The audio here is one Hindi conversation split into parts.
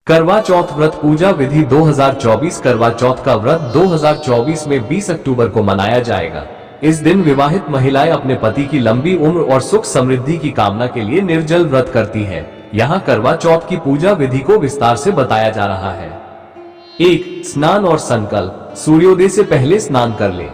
करवा चौथ व्रत पूजा विधि 2024। करवा चौथ का व्रत 2024 में 20 अक्टूबर को मनाया जाएगा। इस दिन विवाहित महिलाएं अपने पति की लंबी उम्र और सुख समृद्धि की कामना के लिए निर्जल व्रत करती हैं। यहाँ करवा चौथ की पूजा विधि को विस्तार से बताया जा रहा है। 1. स्नान और संकल्प। सूर्योदय से पहले स्नान कर ले,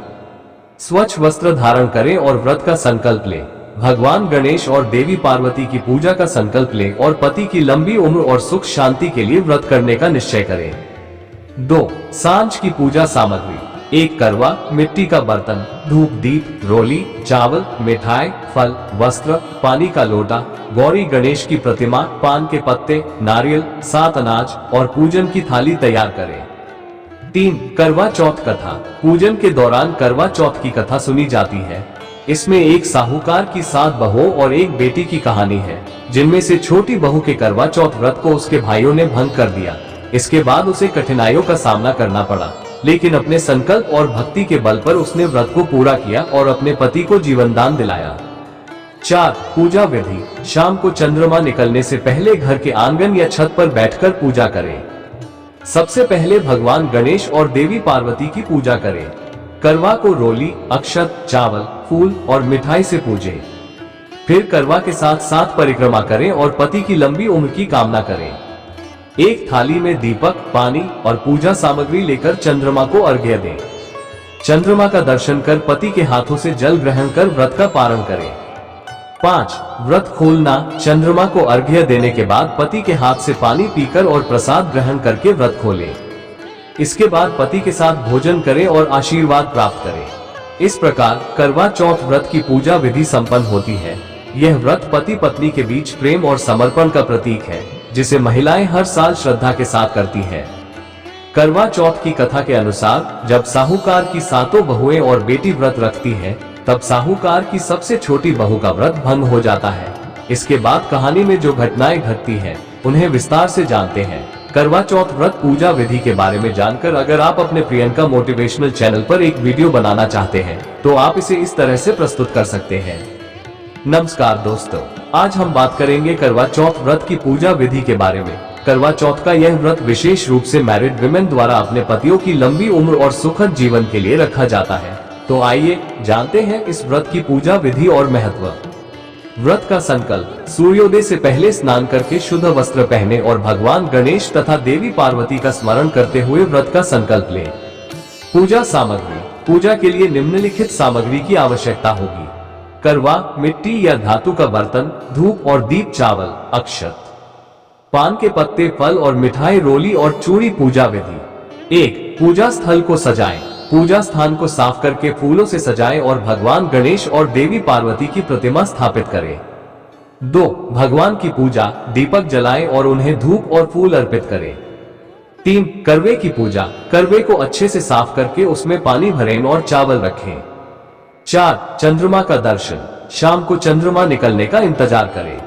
स्वच्छ वस्त्र धारण करें और व्रत का संकल्प ले। भगवान गणेश और देवी पार्वती की पूजा का संकल्प लें और पति की लंबी उम्र और सुख शांति के लिए व्रत करने का निश्चय करें। 2. सांझ की पूजा सामग्री। 1. करवा, मिट्टी का बर्तन, धूप दीप, रोली, चावल, मिठाई, फल, वस्त्र, पानी का लोटा, गौरी गणेश की प्रतिमा, पान के पत्ते, नारियल, 7 अनाज और पूजन की थाली तैयार करें। 3. करवा चौथ कथा। पूजन के दौरान करवा चौथ की कथा सुनी जाती है। इसमें एक साहूकार की 7 बहुओं और एक बेटी की कहानी है, जिनमें से छोटी बहू के करवा चौथ व्रत को उसके भाइयों ने भंग कर दिया। इसके बाद उसे कठिनाइयों का सामना करना पड़ा, लेकिन अपने संकल्प और भक्ति के बल पर उसने व्रत को पूरा किया और अपने पति को जीवन दान दिलाया। 4. पूजा विधि। शाम को चंद्रमा निकलने से पहले घर के आंगन या छत पर बैठकर पूजा करें। सबसे पहले भगवान गणेश और देवी पार्वती की पूजा करें। करवा को रोली, अक्षत, चावल, फूल और मिठाई से पूजें। फिर करवा के साथ 7 परिक्रमा करें और पति की लंबी उम्र की कामना करें। एक थाली में दीपक, पानी और पूजा सामग्री लेकर चंद्रमा को अर्घ्य दें। चंद्रमा का दर्शन कर पति के हाथों से जल ग्रहण कर व्रत का पारण करें। 5. व्रत खोलना। चंद्रमा को अर्घ्य देने के बाद पति के हाथ से पानी पीकर और प्रसाद ग्रहण करके व्रत खोलें। इसके बाद पति के साथ भोजन करें और आशीर्वाद प्राप्त करें। इस प्रकार करवा चौथ व्रत की पूजा विधि संपन्न होती है। यह व्रत पति पत्नी के बीच प्रेम और समर्पण का प्रतीक है, जिसे महिलाएं हर साल श्रद्धा के साथ करती हैं। करवा चौथ की कथा के अनुसार जब साहूकार की 7 बहुएं और बेटी व्रत रखती है, तब साहूकार की सबसे छोटी बहू का व्रत भंग हो जाता है। इसके बाद कहानी में जो घटनाएं घटती हैं, उन्हें विस्तार से जानते हैं। करवा चौथ व्रत पूजा विधि के बारे में जानकर अगर आप अपने प्रियंका मोटिवेशनल चैनल पर एक वीडियो बनाना चाहते हैं, तो आप इसे इस तरह से प्रस्तुत कर सकते हैं। नमस्कार दोस्तों, आज हम बात करेंगे करवा चौथ व्रत की पूजा विधि के बारे में। करवा चौथ का यह व्रत विशेष रूप से मैरिड विमेन द्वारा अपने पतियों की लंबी उम्र और सुखद जीवन के लिए रखा जाता है। तो आइए जानते हैं इस व्रत की पूजा विधि और महत्व। व्रत का संकल्प। सूर्योदय से पहले स्नान करके शुद्ध वस्त्र पहने और भगवान गणेश तथा देवी पार्वती का स्मरण करते हुए व्रत का संकल्प लें। पूजा सामग्री। पूजा के लिए निम्नलिखित सामग्री की आवश्यकता होगी। करवा, मिट्टी या धातु का बर्तन, धूप और दीप, चावल, अक्षत, पान के पत्ते, फल और मिठाई, रोली और चूड़ी। पूजा विधि। 1. पूजा स्थल को सजाएं। पूजा स्थान को साफ करके फूलों से सजाएं और भगवान गणेश और देवी पार्वती की प्रतिमा स्थापित करें। 2. भगवान की पूजा। दीपक जलाएं और उन्हें धूप और फूल अर्पित करें। 3. करवे की पूजा। करवे को अच्छे से साफ करके उसमें पानी भरें और चावल रखें। 4. चंद्रमा का दर्शन। शाम को चंद्रमा निकलने का इंतजार करें।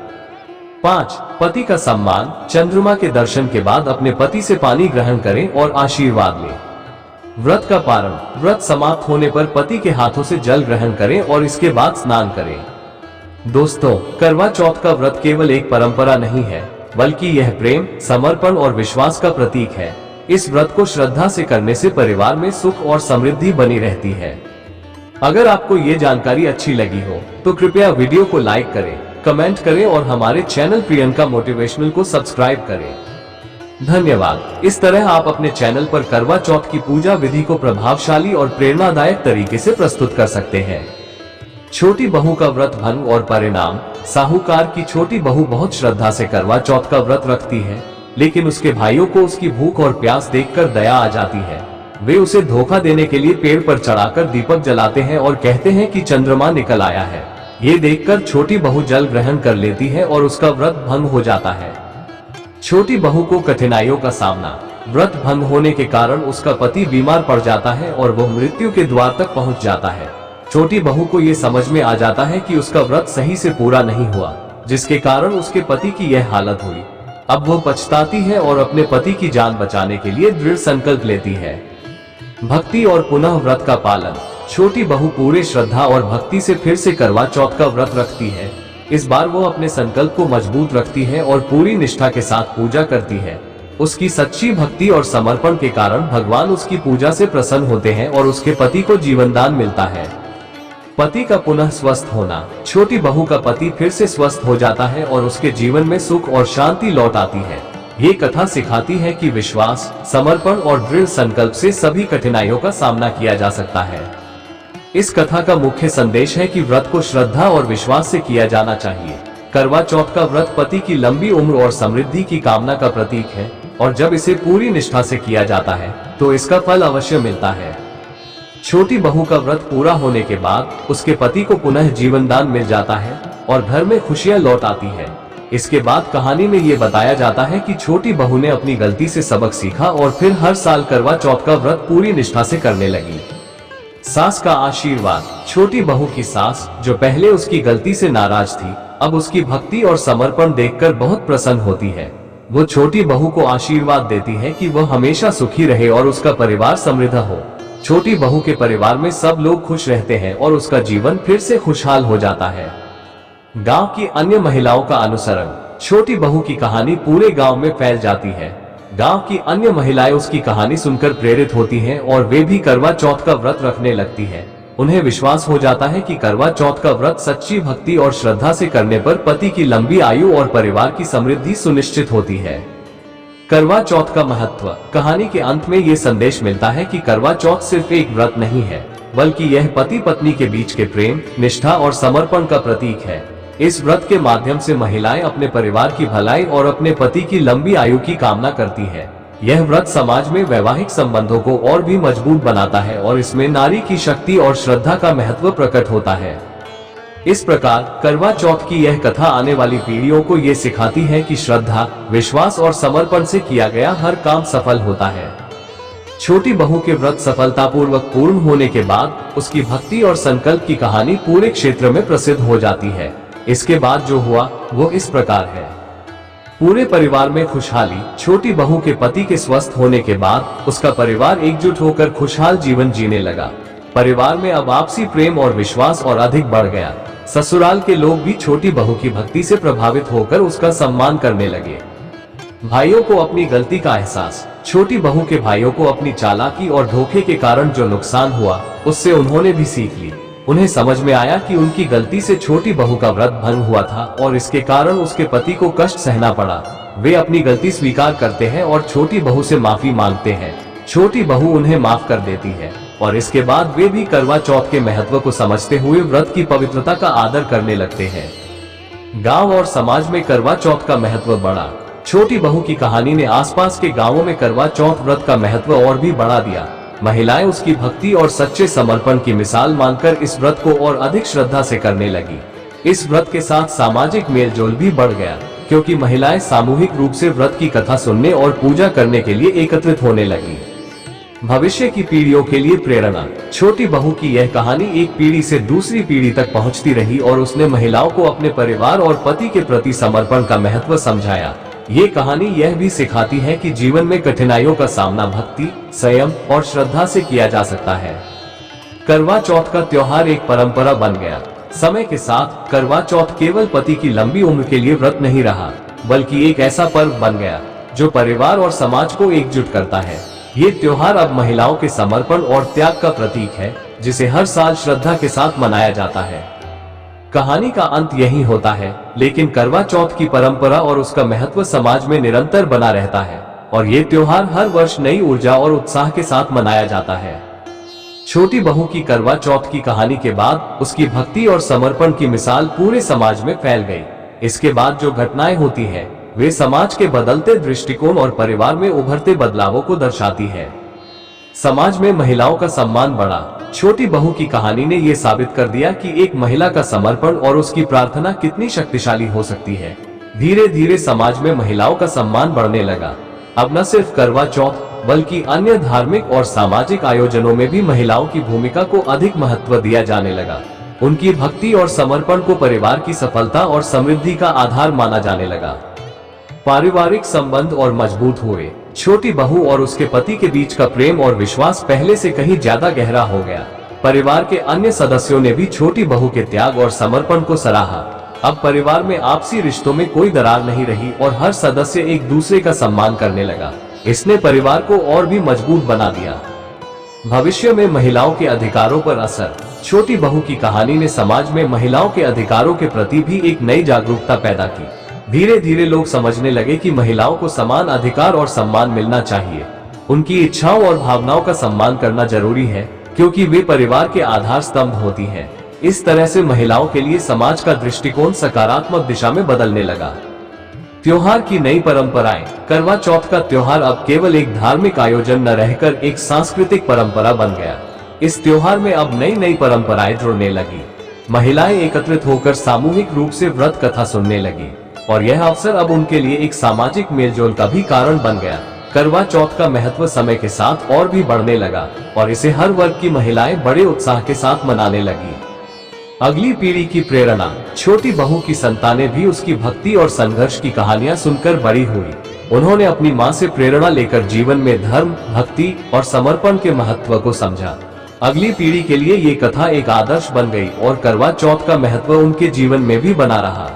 5. पति का सम्मान। चंद्रमा के दर्शन के बाद अपने पति से पानी ग्रहण करें और आशीर्वाद लें। व्रत का पारण। व्रत समाप्त होने पर पति के हाथों से जल ग्रहण करें और इसके बाद स्नान करें। दोस्तों, करवा चौथ का व्रत केवल एक परंपरा नहीं है, बल्कि यह प्रेम, समर्पण और विश्वास का प्रतीक है। इस व्रत को श्रद्धा से करने से परिवार में सुख और समृद्धि बनी रहती है। अगर आपको ये जानकारी अच्छी लगी हो, तो कृपया वीडियो को लाइक करें, कमेंट करें और हमारे चैनल प्रियंका मोटिवेशनल को सब्सक्राइब करें। धन्यवाद। इस तरह आप अपने चैनल पर करवा चौथ की पूजा विधि को प्रभावशाली और प्रेरणादायक तरीके से प्रस्तुत कर सकते हैं। छोटी बहू का व्रत भंग और परिणाम। साहूकार की छोटी बहू बहुत श्रद्धा से करवा चौथ का व्रत रखती है, लेकिन उसके भाइयों को उसकी भूख और प्यास देखकर दया आ जाती है। वे उसे धोखा देने के लिए पेड़ पर चढ़ाकर दीपक जलाते हैं और कहते हैं कि चंद्रमा निकल आया है। ये देखकर छोटी बहू जल ग्रहण कर लेती है और उसका व्रत भंग हो जाता है। छोटी बहू को कठिनाइयों का सामना। व्रत भंग होने के कारण उसका पति बीमार पड़ जाता है और वह मृत्यु के द्वार तक पहुंच जाता है। छोटी बहू को ये समझ में आ जाता है कि उसका व्रत सही से पूरा नहीं हुआ, जिसके कारण उसके पति की यह हालत हुई। अब वह पछताती है और अपने पति की जान बचाने के लिए दृढ़ संकल्प लेती है। भक्ति और पुनः व्रत का पालन। छोटी बहू पूरे श्रद्धा और भक्ति से फिर से करवा चौथ का व्रत रखती है। इस बार वो अपने संकल्प को मजबूत रखती है और पूरी निष्ठा के साथ पूजा करती है। उसकी सच्ची भक्ति और समर्पण के कारण भगवान उसकी पूजा से प्रसन्न होते हैं और उसके पति को जीवन दान मिलता है। पति का पुनः स्वस्थ होना। छोटी बहू का पति फिर से स्वस्थ हो जाता है और उसके जीवन में सुख और शांति लौट आती है। ये कथा सिखाती है कि विश्वास, समर्पण और दृढ़ संकल्प से सभी कठिनाइयों का सामना किया जा सकता है। इस कथा का मुख्य संदेश है कि व्रत को श्रद्धा और विश्वास से किया जाना चाहिए। करवा चौथ का व्रत पति की लंबी उम्र और समृद्धि की कामना का प्रतीक है और जब इसे पूरी निष्ठा से किया जाता है तो इसका फल अवश्य मिलता है। छोटी बहू का व्रत पूरा होने के बाद उसके पति को पुनः जीवन दान मिल जाता है और घर में खुशियां लौट आती है। इसके बाद कहानी में ये बताया जाता है कि छोटी बहू ने अपनी गलती से सबक सीखा और फिर हर साल करवा चौथ का व्रत पूरी निष्ठा से करने लगी। सास का आशीर्वाद। छोटी बहू की सास, जो पहले उसकी गलती से नाराज थी, अब उसकी भक्ति और समर्पण देखकर बहुत प्रसन्न होती है। वो छोटी बहू को आशीर्वाद देती है कि वह हमेशा सुखी रहे और उसका परिवार समृद्ध हो। छोटी बहू के परिवार में सब लोग खुश रहते हैं और उसका जीवन फिर से खुशहाल हो जाता है। गांव की अन्य महिलाओं का अनुसरण। छोटी बहू की कहानी पूरे गांव में फैल जाती है। गांव की अन्य महिलाएं उसकी कहानी सुनकर प्रेरित होती हैं और वे भी करवा चौथ का व्रत रखने लगती हैं। उन्हें विश्वास हो जाता है कि करवा चौथ का व्रत सच्ची भक्ति और श्रद्धा से करने पर पति की लंबी आयु और परिवार की समृद्धि सुनिश्चित होती है। करवा चौथ का महत्व। कहानी के अंत में ये संदेश मिलता है कि करवा चौथ सिर्फ एक व्रत नहीं है, बल्कि यह पति पत्नी के बीच के प्रेम, निष्ठा और समर्पण का प्रतीक है। इस व्रत के माध्यम से महिलाएं अपने परिवार की भलाई और अपने पति की लंबी आयु की कामना करती है। यह व्रत समाज में वैवाहिक संबंधों को और भी मजबूत बनाता है और इसमें नारी की शक्ति और श्रद्धा का महत्व प्रकट होता है। इस प्रकार करवा चौथ की यह कथा आने वाली पीढ़ियों को ये सिखाती है कि श्रद्धा, विश्वास और समर्पण से किया गया हर काम सफल होता है। छोटी बहू के व्रत सफलतापूर्वक पूर्ण होने के बाद उसकी भक्ति और संकल्प की कहानी पूरे क्षेत्र में प्रसिद्ध हो जाती है। इसके बाद जो हुआ वो इस प्रकार है। पूरे परिवार में खुशहाली। छोटी बहू के पति के स्वस्थ होने के बाद उसका परिवार एकजुट होकर खुशहाल जीवन जीने लगा। परिवार में अब आपसी प्रेम और विश्वास और अधिक बढ़ गया। ससुराल के लोग भी छोटी बहू की भक्ति से प्रभावित होकर उसका सम्मान करने लगे। भाइयों को अपनी गलती का एहसास। छोटी बहू के भाइयों को अपनी चालाकी और धोखे के कारण जो नुकसान हुआ उससे उन्होंने भी सीख ली। उन्हें समझ में आया कि उनकी गलती से छोटी बहू का व्रत भंग हुआ था और इसके कारण उसके पति को कष्ट सहना पड़ा। वे अपनी गलती स्वीकार करते हैं और छोटी बहू से माफी मांगते हैं। छोटी बहू उन्हें माफ कर देती है और इसके बाद वे भी करवा चौथ के महत्व को समझते हुए व्रत की पवित्रता का आदर करने लगते हैं। गांव और समाज में करवा चौथ का महत्व बढ़ा। छोटी बहू की कहानी ने आसपास के गांवों में करवा चौथ व्रत का महत्व और भी बढ़ा दिया। महिलाएं उसकी भक्ति और सच्चे समर्पण की मिसाल मानकर इस व्रत को और अधिक श्रद्धा से करने लगी। इस व्रत के साथ सामाजिक मेलजोल भी बढ़ गया, क्योंकि महिलाएं सामूहिक रूप से व्रत की कथा सुनने और पूजा करने के लिए एकत्रित होने लगी। भविष्य की पीढ़ियों के लिए प्रेरणा। छोटी बहू की यह कहानी एक पीढ़ी से दूसरी पीढ़ी तक पहुंचती रही और उसने महिलाओं को अपने परिवार और पति के प्रति समर्पण का महत्व समझाया। ये कहानी यह भी सिखाती है कि जीवन में कठिनाइयों का सामना भक्ति, संयम और श्रद्धा से किया जा सकता है। करवा चौथ का त्योहार एक परंपरा बन गया। समय के साथ करवा चौथ केवल पति की लंबी उम्र के लिए व्रत नहीं रहा, बल्कि एक ऐसा पर्व बन गया जो परिवार और समाज को एकजुट करता है। ये त्योहार अब महिलाओं के समर्पण और त्याग का प्रतीक है, जिसे हर साल श्रद्धा के साथ मनाया जाता है। कहानी का अंत यही होता है, लेकिन करवा चौथ की परंपरा और उसका महत्व समाज में निरंतर बना रहता है और ये त्योहार हर वर्ष नई ऊर्जा और उत्साह के साथ मनाया जाता है। छोटी बहू की करवा चौथ की कहानी के बाद उसकी भक्ति और समर्पण की मिसाल पूरे समाज में फैल गई। इसके बाद जो घटनाएं होती है वे समाज के बदलते दृष्टिकोण और परिवार में उभरते बदलावों को दर्शाती है। समाज में महिलाओं का सम्मान बढ़ा। छोटी बहू की कहानी ने ये साबित कर दिया कि एक महिला का समर्पण और उसकी प्रार्थना कितनी शक्तिशाली हो सकती है। धीरे धीरे समाज में महिलाओं का सम्मान बढ़ने लगा। अब न सिर्फ करवा चौथ बल्कि अन्य धार्मिक और सामाजिक आयोजनों में भी महिलाओं की भूमिका को अधिक महत्व दिया जाने लगा। उनकी भक्ति और समर्पण को परिवार की सफलता और समृद्धि का आधार माना जाने लगा। पारिवारिक संबंध और मजबूत हुए। छोटी बहू और उसके पति के बीच का प्रेम और विश्वास पहले से कहीं ज्यादा गहरा हो गया। परिवार के अन्य सदस्यों ने भी छोटी बहू के त्याग और समर्पण को सराहा। अब परिवार में आपसी रिश्तों में कोई दरार नहीं रही और हर सदस्य एक दूसरे का सम्मान करने लगा। इसने परिवार को और भी मजबूत बना दिया। भविष्य में महिलाओं के अधिकारों पर असर। छोटी बहू की कहानी ने समाज में महिलाओं के अधिकारों के प्रति भी एक नई जागरूकता पैदा की। धीरे धीरे लोग समझने लगे कि महिलाओं को समान अधिकार और सम्मान मिलना चाहिए। उनकी इच्छाओं और भावनाओं का सम्मान करना जरूरी है, क्योंकि वे परिवार के आधार स्तंभ होती हैं। इस तरह से महिलाओं के लिए समाज का दृष्टिकोण सकारात्मक दिशा में बदलने लगा। त्योहार की नई परंपराएं। करवा चौथ का त्योहार अब केवल एक धार्मिक आयोजन न रहकर एक सांस्कृतिक परंपरा बन गया। इस त्योहार में अब नई नई परंपराएं जुड़ने लगी। महिलाएं एकत्रित होकर सामूहिक रूप से व्रत कथा सुनने लगी और यह अवसर अब उनके लिए एक सामाजिक मेलजोल का भी कारण बन गया। करवा चौथ का महत्व समय के साथ और भी बढ़ने लगा और इसे हर वर्ग की महिलाएं बड़े उत्साह के साथ मनाने लगी। अगली पीढ़ी की प्रेरणा। छोटी बहू की संतानें भी उसकी भक्ति और संघर्ष की कहानियां सुनकर बड़ी हुई। उन्होंने अपनी मां से प्रेरणा लेकर जीवन में धर्म, भक्ति और समर्पण के महत्व को समझा। अगली पीढ़ी के लिए ये कथा एक आदर्श बन गई और करवा चौथ का महत्व उनके जीवन में भी बना रहा।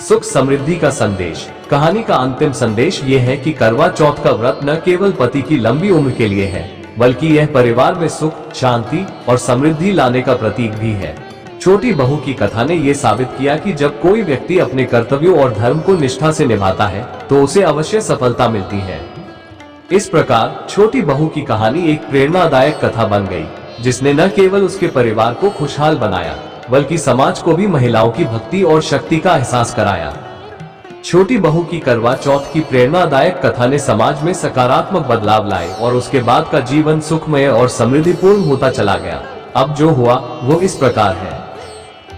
सुख समृद्धि का संदेश। कहानी का अंतिम संदेश ये है कि करवा चौथ का व्रत न केवल पति की लंबी उम्र के लिए है, बल्कि यह परिवार में सुख, शांति और समृद्धि लाने का प्रतीक भी है। छोटी बहू की कथा ने यह साबित किया कि जब कोई व्यक्ति अपने कर्तव्यों और धर्म को निष्ठा से निभाता है तो उसे अवश्य सफलता मिलती है। इस प्रकार छोटी बहू की कहानी एक प्रेरणादायक कथा बन गई, जिसने न केवल उसके परिवार को खुशहाल बनाया, बल्कि समाज को भी महिलाओं की भक्ति और शक्ति का एहसास कराया। छोटी बहू की करवा चौथ की प्रेरणादायक कथा ने समाज में सकारात्मक बदलाव लाए और उसके बाद का जीवन सुखमय और समृद्धिपूर्ण होता चला गया। अब जो हुआ वो इस प्रकार है।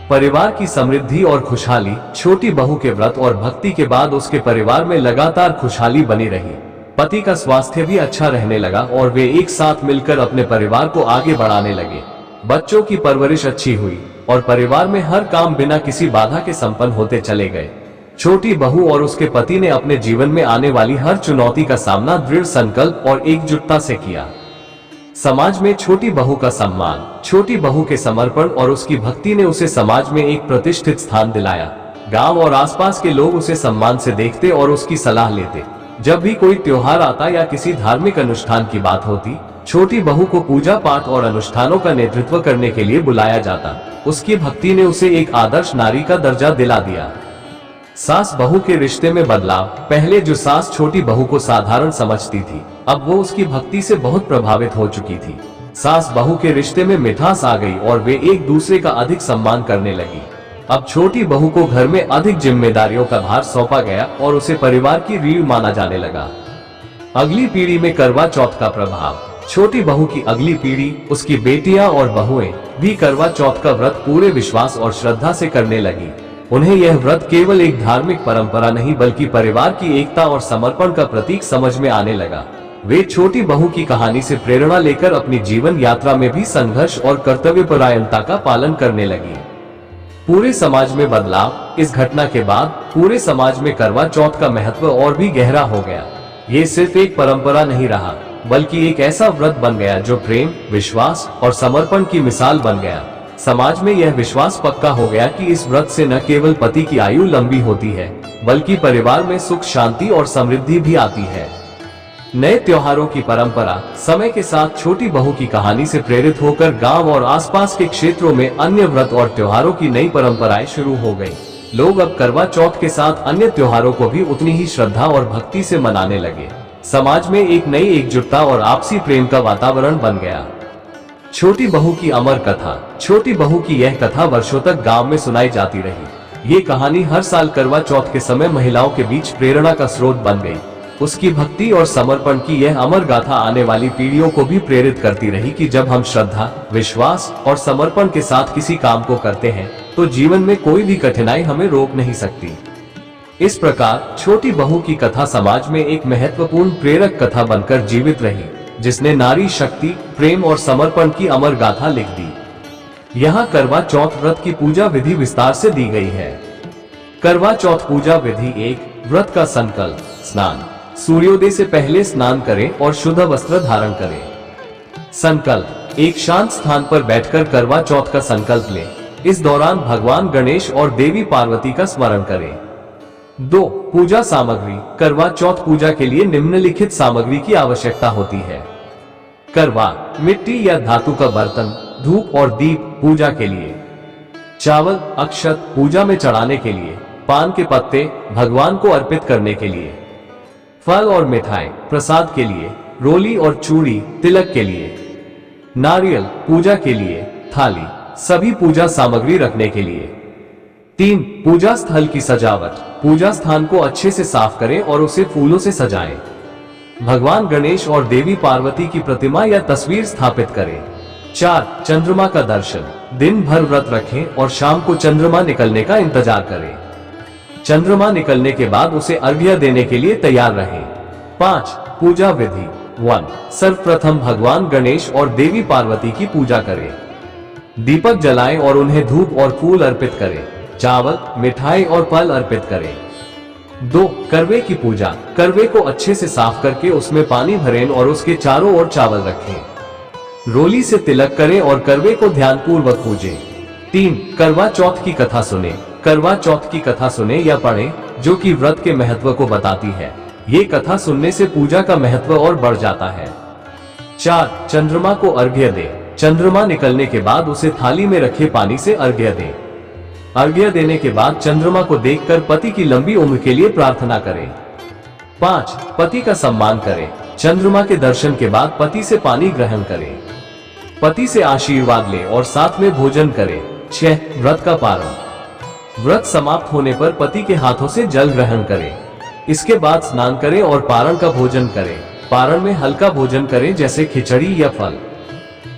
परिवार की समृद्धि और खुशहाली। छोटी बहू के व्रत और भक्ति के बाद उसके परिवार में लगातार खुशहाली बनी रही। पति का स्वास्थ्य भी अच्छा रहने लगा और वे एक साथ मिलकर अपने परिवार को आगे बढ़ाने लगे। बच्चों की परवरिश अच्छी हुई और परिवार में हर काम बिना किसी बाधा के संपन्न होते चले गए। छोटी बहू और उसके पति ने अपने जीवन में आने वाली हर चुनौती का सामना दृढ़ संकल्प और एकजुटता से किया। समाज में छोटी बहू का सम्मान। छोटी बहू के समर्पण और उसकी भक्ति ने उसे समाज में एक प्रतिष्ठित स्थान दिलाया। गांव और आसपास के लोग उसे सम्मान से देखते और उसकी सलाह लेते। जब भी कोई त्योहार आता या किसी धार्मिक अनुष्ठान की बात होती, छोटी बहू को पूजा पाठ और अनुष्ठानों का नेतृत्व करने के लिए बुलाया जाता। उसकी भक्ति ने उसे एक आदर्श नारी का दर्जा दिला दिया। सास बहू के रिश्ते में बदलाव। पहले जो सास छोटी बहू को साधारण समझती थी, अब वो उसकी भक्ति से बहुत प्रभावित हो चुकी थी। सास बहू के रिश्ते में मिठास आ गई और वे एक दूसरे का अधिक सम्मान करने लगी। अब छोटी बहू को घर में अधिक जिम्मेदारियों का भार सौंपा गया और उसे परिवार की रीढ़ माना जाने लगा। अगली पीढ़ी में करवा चौथ का प्रभाव। छोटी बहू की अगली पीढ़ी, उसकी बेटियां और बहुएं भी करवा चौथ का व्रत पूरे विश्वास और श्रद्धा से करने लगी। उन्हें यह व्रत केवल एक धार्मिक परंपरा नहीं, बल्कि परिवार की एकता और समर्पण का प्रतीक समझ में आने लगा। वे छोटी बहू की कहानी से प्रेरणा लेकर अपनी जीवन यात्रा में भी संघर्ष और कर्तव्यपरायणता का पालन करने लगी। पूरे समाज में बदलाव। इस घटना के बाद पूरे समाज में करवा चौथ का महत्व और भी गहरा हो गया। ये सिर्फ एक परंपरा नहीं रहा, बल्कि एक ऐसा व्रत बन गया जो प्रेम, विश्वास और समर्पण की मिसाल बन गया। समाज में यह विश्वास पक्का हो गया कि इस व्रत से न केवल पति की आयु लंबी होती है, बल्कि परिवार में सुख, शांति और समृद्धि भी आती है। नए त्योहारों की परंपरा। समय के साथ छोटी बहू की कहानी से प्रेरित होकर गांव और आसपास के क्षेत्रों में अन्य व्रत और त्योहारों की नई परंपराएं शुरू हो गईं। लोग अब करवा चौथ के साथ अन्य त्योहारों को भी उतनी ही श्रद्धा और भक्ति से मनाने लगे। समाज में एक नई एकजुटता और आपसी प्रेम का वातावरण बन गया। छोटी बहू की अमर कथा। छोटी बहू की यह कथा वर्षों तक गांव में सुनाई जाती रही। ये कहानी हर साल करवा चौथ के समय महिलाओं के बीच प्रेरणा का स्रोत बन गई। उसकी भक्ति और समर्पण की यह अमर गाथा आने वाली पीढ़ियों को भी प्रेरित करती रही कि जब हम श्रद्धा, विश्वास और समर्पण के साथ किसी काम को करते हैं, तो जीवन में कोई भी कठिनाई हमें रोक नहीं सकती। इस प्रकार छोटी बहू की कथा समाज में एक महत्वपूर्ण प्रेरक कथा बनकर जीवित रही, जिसने नारी शक्ति, प्रेम और समर्पण की अमर गाथा लिख दी। यहाँ करवा चौथ व्रत की पूजा विधि विस्तार से दी गई है। करवा चौथ पूजा विधि। 1. व्रत का संकल्प। स्नान। सूर्योदय से पहले स्नान करें और शुद्ध वस्त्र धारण करें। संकल्प। एक शांत स्थान पर बैठकर करवा चौथ का संकल्प लें। इस दौरान भगवान गणेश और देवी पार्वती का स्मरण करें। 2. पूजा सामग्री। करवा चौथ पूजा के लिए निम्नलिखित सामग्री की आवश्यकता होती है। करवा मिट्टी या धातु का बर्तन, धूप और दीप पूजा के लिए, चावल अक्षत पूजा में चढ़ाने के लिए, पान के पत्ते भगवान को अर्पित करने के लिए, फल और मिठाई प्रसाद के लिए, रोली और चूड़ी तिलक के लिए, नारियल पूजा के लिए, थाली सभी पूजा सामग्री रखने के लिए। 3. पूजा स्थल की सजावट। पूजा स्थान को अच्छे से साफ करें और उसे फूलों से सजाएं। भगवान गणेश और देवी पार्वती की प्रतिमा या तस्वीर स्थापित करें। 4. चंद्रमा का दर्शन। दिन भर व्रत रखें और शाम को चंद्रमा निकलने का इंतजार करें। चंद्रमा निकलने के बाद उसे अर्घ्य देने के लिए तैयार रहें। 5. पूजा विधि। 1. सर्वप्रथम भगवान गणेश और देवी पार्वती की पूजा करें। दीपक जलाएं और उन्हें धूप और फूल अर्पित करें। चावल मिठाई और फल अर्पित करें। 2. करवे की पूजा। करवे को अच्छे से साफ करके उसमें पानी भरें और उसके चारों ओर चावल रखें। रोली से तिलक करें और करवे को ध्यानपूर्वक पूजें। 3. करवा चौथ की कथा सुने। करवा चौथ की कथा सुने या पढ़ें, जो कि व्रत के महत्व को बताती है। ये कथा सुनने से पूजा का महत्व और बढ़ जाता है। 4. चंद्रमा को अर्घ्य दें। चंद्रमा निकलने के बाद उसे थाली में रखे पानी से अर्घ्य दें। अर्घ्य देने के बाद चंद्रमा को देखकर पति की लंबी उम्र के लिए प्रार्थना करें। 5. पति का सम्मान करें। चंद्रमा के दर्शन के बाद पति से पानी ग्रहण करें। पति से आशीर्वाद लें और साथ में भोजन करें। 6. व्रत का पारण। व्रत समाप्त होने पर पति के हाथों से जल ग्रहण करें। इसके बाद स्नान करें और पारण का भोजन करें। पारण में हल्का भोजन करें, जैसे खिचड़ी या फल।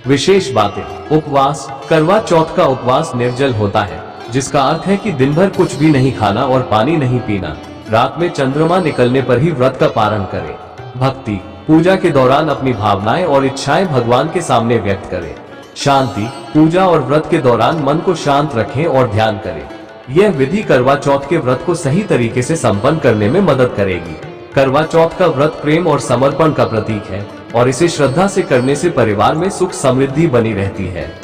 विशेष बातें। उपवास। करवा चौथ का उपवास निर्जल होता है, जिसका अर्थ है कि दिन भर कुछ भी नहीं खाना और पानी नहीं पीना। रात में चंद्रमा निकलने पर ही व्रत का पारण करें। भक्ति। पूजा के दौरान अपनी भावनाएं और इच्छाएं भगवान के सामने व्यक्त करें। शांति। पूजा और व्रत के दौरान मन को शांत रखें और ध्यान करें। यह विधि करवा चौथ के व्रत को सही तरीके से संपन्न करने में मदद करेगी। करवा चौथ का व्रत प्रेम और समर्पण का प्रतीक है और इसे श्रद्धा से करने से परिवार में सुख समृद्धि बनी रहती है।